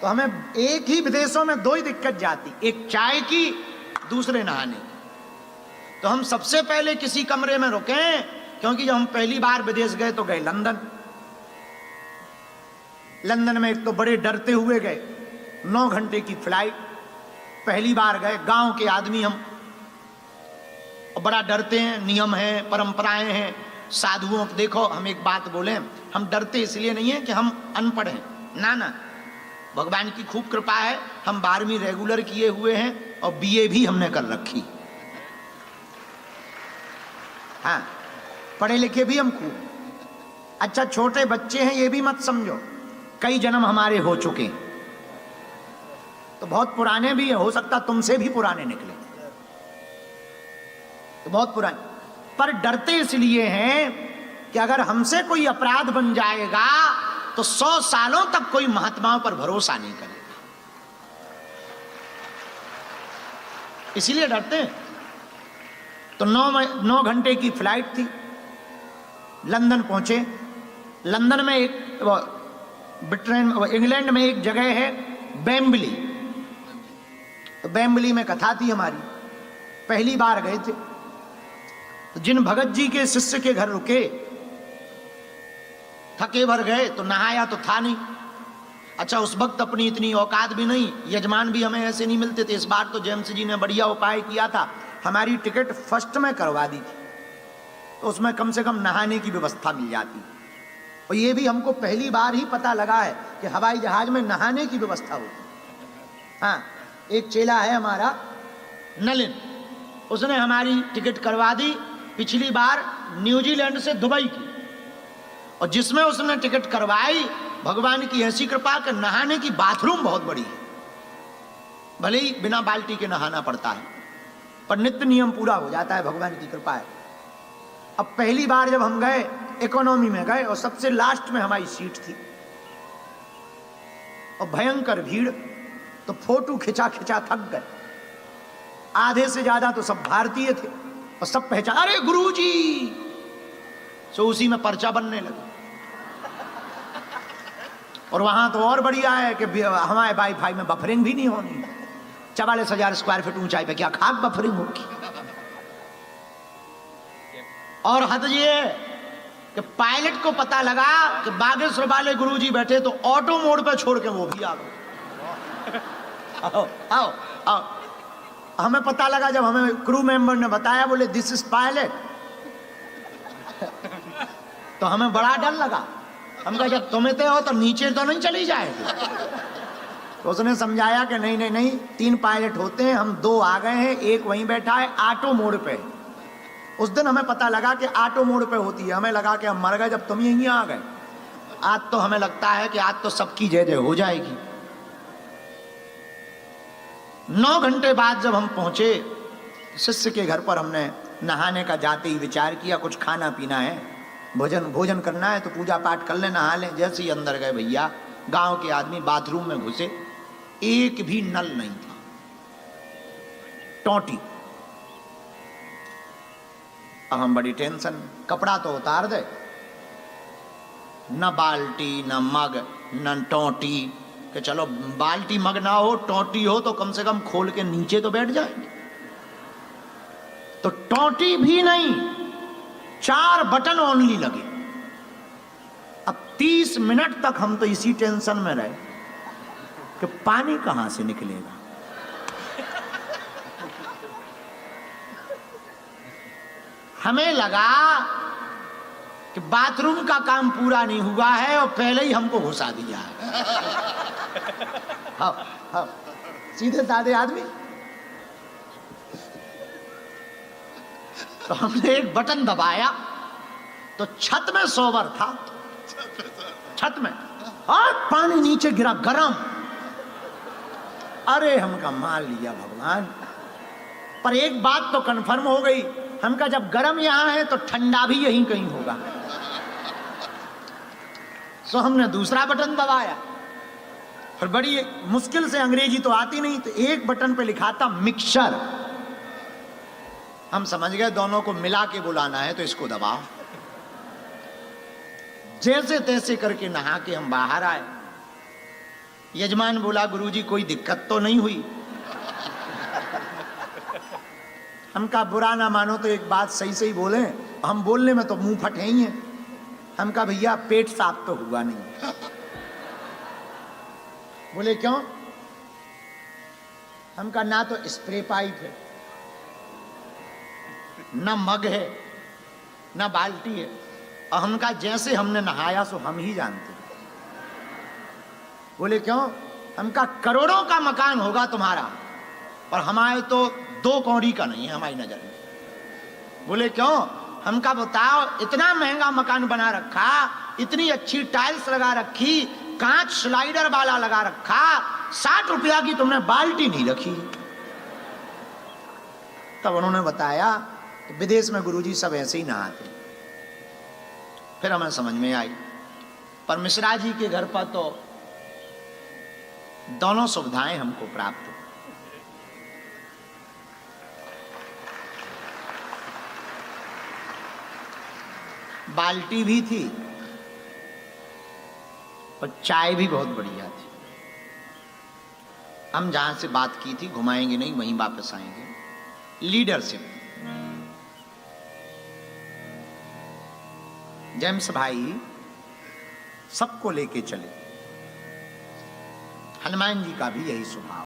तो हमें एक ही विदेशों में दो ही दिक्कत जाती, एक चाय की, दूसरे नहाने की। तो हम सबसे पहले किसी कमरे में रुके, क्योंकि जब हम पहली बार विदेश गए तो गए लंदन। लंदन में एक तो बड़े डरते हुए गए, 9 घंटे की फ्लाइट, पहली बार गए, गांव के आदमी हम, और बड़ा डरते हैं, नियम हैं, परंपराएं हैं, साधुओं को देखो। हम एक बात बोले, हम डरते इसलिए नहीं है कि हम अनपढ़ हैं, ना ना, भगवान की खूब कृपा है, हम 12वीं रेगुलर किए हुए हैं और बीए भी हमने कर रखी। हाँ, पढ़े लिखे भी हम खूब। अच्छा, छोटे बच्चे हैं ये भी मत समझो, कई जन्म हमारे हो चुके हैं, तो बहुत पुराने भी है, हो सकता तुमसे भी पुराने निकले, तो बहुत पुराने। पर डरते इसलिए हैं कि अगर हमसे कोई अपराध बन जाएगा तो 100 सालों तक कोई महात्माओं पर भरोसा नहीं करेगा, इसीलिए डरते हैं। तो 9 घंटे की फ्लाइट थी, लंदन पहुंचे। लंदन में एक, इंग्लैंड में एक जगह है वेम्बली, तो वेम्बली में कथा थी हमारी, पहली बार गए थे। तो जिन भगत जी के शिष्य के घर रुके, थके भर गए, तो नहाया तो था नहीं। अच्छा, उस वक्त अपनी इतनी औकात भी नहीं, यजमान भी हमें ऐसे नहीं मिलते थे। इस बार तो जेम्स जी ने बढ़िया उपाय किया था, हमारी टिकट फर्स्ट में करवा दी थी, तो उसमें कम से कम नहाने की व्यवस्था मिल जाती। और ये भी हमको पहली बार ही पता लगा है कि हवाई जहाज में नहाने की व्यवस्था होती। हाँ, एक चेला है हमारा नलिन, उसने हमारी टिकट करवा दी, पिछली बार न्यूजीलैंड से दुबई की, और जिसमें उसने टिकट करवाई, भगवान की ऐसी कृपा कि नहाने की बाथरूम बहुत बड़ी है, भले ही बिना बाल्टी के नहाना पड़ता है, पर नित्य नियम पूरा हो जाता है, भगवान की कृपा है। अब पहली बार जब हम गए, इकोनॉमी में गए और सबसे लास्ट में हमारी सीट थी, और भयंकर भीड़, तो फोटो खिंचा खिंचा थक गए। आधे से ज्यादा तो सब भारतीय थे और सब पहचान, अरे गुरुजी, सो उसी में पर्चा बनने लगा। और वहां तो और बढ़िया है कि हमारे वाईफाई में बफरिंग भी नहीं होनी, 44,000 स्क्वायर फीट ऊंचाई पे क्या खाक बफरिंग होगी। और हद ये कि पायलट को पता लगा कि बागेश्वर वाले गुरुजी बैठे, तो ऑटो मोड पे छोड़ के वो भी आ गए। आओ आओ आओ, हमें पता लगा जब हमें क्रू मेंबर ने बताया, बोले दिस इज पायलट, तो हमें बड़ा डर लगा। हम कहा जब तुम इतने हो तो नीचे तो नहीं चली जाएगी। तो उसने समझाया कि नहीं नहीं नहीं, 3 पायलट होते हैं, हम 2 आ गए हैं, एक वहीं बैठा है, ऑटो मोड पे। उस दिन हमें पता लगा कि ऑटो मोड पे होती है, हमें लगा कि हम मर गए जब तुम यहीं आ गए। आज तो हमें लगता है कि आज तो सबकी जय जय हो जाएगी। 9 घंटे बाद जब हम पहुंचे शिष्य के घर पर, हमने नहाने का जाते ही विचार किया, कुछ खाना पीना है, भोजन करना है, तो पूजा पाठ कर ले, नहा लें। जैसे ही अंदर गए भैया, गांव के आदमी बाथरूम में घुसे, एक भी नल नहीं था, टोटी। अब हम बड़ी टेंशन, कपड़ा तो उतार दे, न बाल्टी न मग न टोटी, कि चलो बाल्टी मग ना हो, टोटी हो तो कम से कम खोल के नीचे तो बैठ जाएंगे। तो टोटी भी नहीं, 4 बटन ओनली लगे। अब 30 मिनट तक हम तो इसी टेंशन में रहे कि पानी कहां से निकलेगा। हमें लगा कि बाथरूम का काम पूरा नहीं हुआ है और पहले ही हमको घुसा दिया है। हाँ, हाँ, सीधे साधे आदमी। तो हमने एक बटन दबाया तो छत में सोवर था, छत में, और पानी नीचे गिरा गरम। अरे हमका मान लिया भगवान। पर एक बात तो कंफर्म हो गई, हमका जब गरम यहां है तो ठंडा भी यहीं कहीं होगा। सो हमने दूसरा बटन दबाया, फिर बड़ी मुश्किल से, अंग्रेजी तो आती नहीं, तो एक बटन पे लिखा था मिक्सचर। हम समझ गए दोनों को मिला के बुलाना है, तो इसको दबाओ। जैसे तैसे करके नहा के हम बाहर आए। यजमान बोला गुरुजी कोई दिक्कत तो नहीं हुई। हम कहा बुरा ना मानो तो एक बात सही सही बोले, हम बोलने में तो मुंह फटे ही हैं। हम कहा भैया पेट साफ तो हुआ नहीं। बोले क्यों? हम कहा ना तो स्प्रे पाइप है, ना मग है, ना बाल्टी है, और हम कहा जैसे हमने नहाया सो हम ही जानते। बोले क्यों? हम कहा करोड़ों का मकान होगा तुम्हारा और हमारे तो 2 कौड़ी का नहीं है हमारी नजर में। बोले क्यों? हम कहा बताओ इतना महंगा मकान बना रखा, इतनी अच्छी टाइल्स लगा रखी, कांच स्लाइडर वाला लगा रखा, 60 रुपया की तुमने बाल्टी नहीं रखी। तब उन्होंने बताया कि विदेश में गुरुजी सब ऐसे ही नहाते। फिर हमें समझ में आई, पर मिश्रा जी के घर पर तो दोनों सुविधाएं हमको प्राप्त हुई। बाल्टी भी थी और चाय भी बहुत बढ़िया थी। हम जहां से बात की थी घुमाएंगे नहीं, वहीं वापस आएंगे। लीडरशिप। जेम्स भाई सबको लेके चले। हनुमान जी का भी यही स्वभाव।